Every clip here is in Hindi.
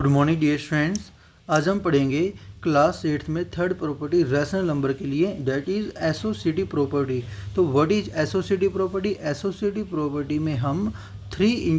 Good morning dear students. आज हम पढ़ेंगे क्लास 8th में थर्ड प्रॉपर्टी रैशनल नंबर के लिए, दैट इज़ एसोसिएटिव प्रॉपर्टी। तो what is associative property? Associative property में हम थ्री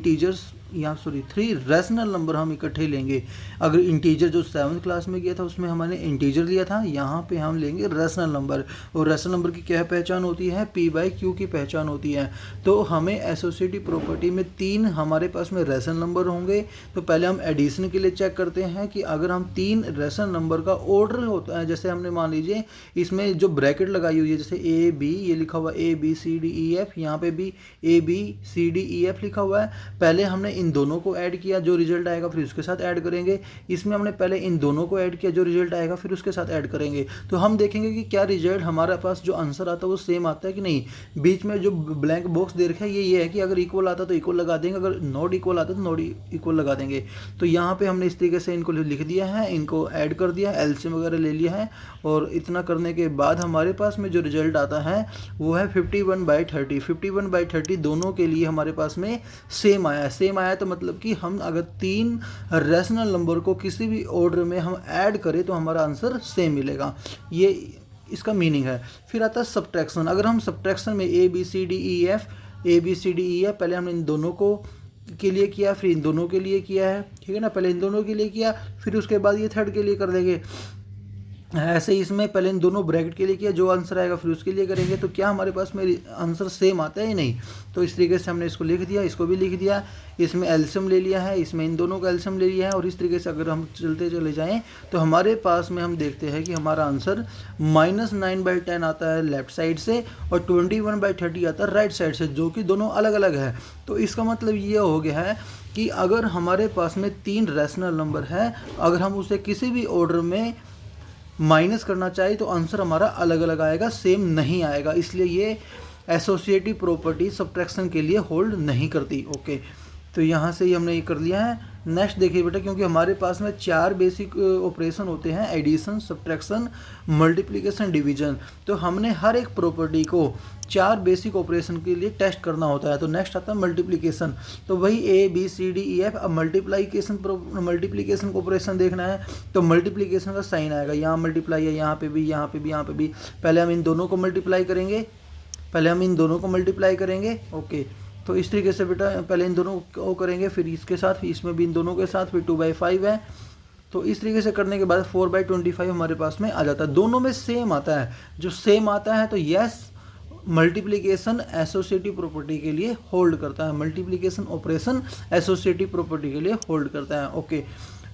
रैशनल नंबर हम इकट्ठे लेंगे। अगर इंटीजर जो 7th क्लास में किया था उसमें हमने इंटीजर लिया था, यहाँ पे हम लेंगे रैशनल नंबर। और रैशनल नंबर की क्या पहचान होती है? P/Q की पहचान होती है। तो हमें एसोसिएटिव प्रॉपर्टी में 3 हमारे पास में रैशनल नंबर होंगे। तो पहले हम एडिशन के लिए चेक करते हैं कि अगर हम 3 रैशनल नंबर का ऑर्डर होता है, जैसे हमने मान लीजिए इसमें जो ब्रैकेट लगाई हुई है, जैसे A B, ये लिखा हुआ ABCDEF, यहाँ पे भी ABCDEF लिखा हुआ है। पहले हमने इन दोनों को ऐड किया, जो रिजल्ट आएगा फिर उसके साथ ऐड करेंगे। इसमें हमने पहले इन दोनों को ऐड किया, जो रिजल्ट आएगा फिर उसके साथ ऐड करेंगे। तो हम देखेंगे कि क्या रिजल्ट हमारे पास जो आंसर आता है वो सेम आता है कि नहीं। बीच में जो ब्लैंक बॉक्स दे रखा है ये है कि अगर इक्वल आता तो इक्वल लगा देंगे, अगर नॉट इक्वल आता तो नॉट इक्वल लगा देंगे। तो यहाँ पे हमने इस तरीके से इनको लिख दिया है, इनको ऐड कर दिया, एलसीएम वगैरह ले लिया है। और इतना करने के बाद हमारे पास में जो रिजल्ट आता है वो है 51/30। 51/30 दोनों के लिए हमारे पास में सेम आया। सेम आया तो मतलब कि हम अगर 3 रैशनल नंबर को किसी भी ऑर्डर में हम ऐड करें तो हमारा आंसर सेम मिलेगा। ये इसका मीनिंग है। फिर आता है सब्ट्रैक्शन। अगर हम सब्ट्रैक्शन में ABCDEF पहले हमने इन दोनों को के लिए किया, फिर इन दोनों के लिए किया है, ठीक है ना। पहले इन दोनों के लिए किया, फिर उसके बाद ये थर्ड के लिए कर देंगे। ऐसे ही इसमें पहले इन दोनों ब्रैकेट के लिए किया, जो आंसर आएगा फिर उसके लिए करेंगे। तो क्या हमारे पास में आंसर सेम आता है या नहीं? तो इस तरीके से हमने इसको लिख दिया, इसको भी लिख दिया, इसमें एलसीएम ले लिया है, इसमें इन दोनों का एलसीएम ले लिया है। और इस तरीके से अगर हम चलते चले जाएं तो हमारे पास में हम देखते हैं कि हमारा आंसर -9/10 आता है लेफ्ट साइड से और 21/30 आता है राइट साइड से, जो कि दोनों अलग अलग है। तो इसका मतलब ये हो गया है कि अगर हमारे पास में 3 रैशनल नंबर है, अगर हम उसे किसी भी ऑर्डर में माइनस करना चाहिए तो आंसर हमारा अलग अलग आएगा, सेम नहीं आएगा। इसलिए ये एसोसिएटिव प्रॉपर्टी सब्ट्रैक्शन के लिए होल्ड नहीं करती। ओके, तो यहाँ से ही हमने ये कर लिया है। नेक्स्ट देखिए बेटा, क्योंकि हमारे पास में 4 बेसिक ऑपरेशन होते हैं, एडिशन, सब्ट्रैक्शन, मल्टीप्लिकेशन, डिवीजन। तो हमने हर एक प्रॉपर्टी को 4 बेसिक ऑपरेशन के लिए टेस्ट करना होता है। तो नेक्स्ट आता है मल्टीप्लिकेशन। तो वही ABCDEF। अब मल्टीप्लिकेशन को ऑपरेशन देखना है तो मल्टीप्लिकेशन का साइन आएगा, यहाँ मल्टीप्लाई है, यहाँ पे भी, यहाँ पे भी, यहाँ पे भी। पहले हम इन दोनों को मल्टीप्लाई करेंगे, ओके। तो इस तरीके से बेटा पहले इन दोनों को करेंगे, फिर इसके साथ, फिर इसमें भी इन दोनों के साथ, फिर 2/5 है। तो इस तरीके से करने के बाद 4/25 हमारे पास में आ जाता है। दोनों में सेम आता है। जो सेम आता है तो यस, मल्टीप्लिकेशन एसोसिएटिव प्रॉपर्टी के लिए होल्ड करता है। मल्टीप्लिकेशन ऑपरेशन एसोसिएटिव प्रॉपर्टी के लिए होल्ड करता है। ओके,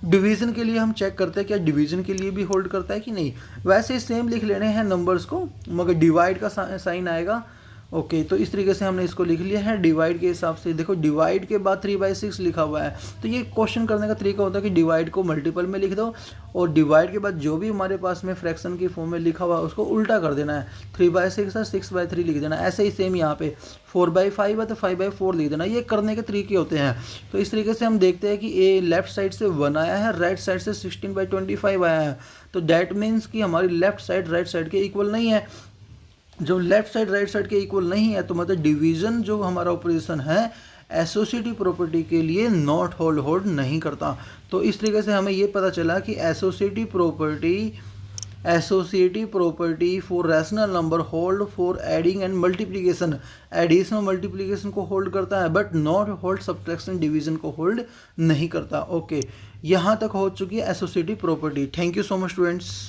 डिवीजन के लिए हम चेक करते हैं क्या डिवीजन के लिए भी होल्ड करता है कि नहीं। वैसे सेम लिख लेने हैं नंबर्स को, मगर डिवाइड का साइन आएगा। ओके, तो इस तरीके से हमने इसको लिख लिया है डिवाइड के हिसाब से। देखो डिवाइड के बाद 3/6 लिखा हुआ है। तो ये क्वेश्चन करने का तरीका होता है कि डिवाइड को मल्टीपल में लिख दो और डिवाइड के बाद जो भी हमारे पास में फ्रैक्शन की फॉर्म में लिखा हुआ है उसको उल्टा कर देना है। 3/6 है, 6/3 लिख देना। ऐसे ही सेम यहाँ पे 4/5 है तो 5/4 लिख देना। ये करने के तरीके होते हैं। तो इस तरीके से हम देखते हैं कि ए लेफ्ट साइड से 1 आया है, राइट साइड से 16/25 आया है। तो डैट मीन्स कि हमारी लेफ्ट साइड राइट साइड के इक्वल नहीं है। जो लेफ्ट साइड राइट साइड के इक्वल नहीं है तो मतलब डिवीजन जो हमारा ऑपरेशन है एसोसिएटिव प्रॉपर्टी के लिए नॉट होल्ड नहीं करता। तो इस तरीके से हमें ये पता चला कि associative property for rational number hold for adding and multiplication. Addition और मल्टीप्लिकेशन को होल्ड करता है but not hold subtraction, division को होल्ड नहीं करता। ओके, यहाँ तक हो चुकी है associative property. Thank you so much students.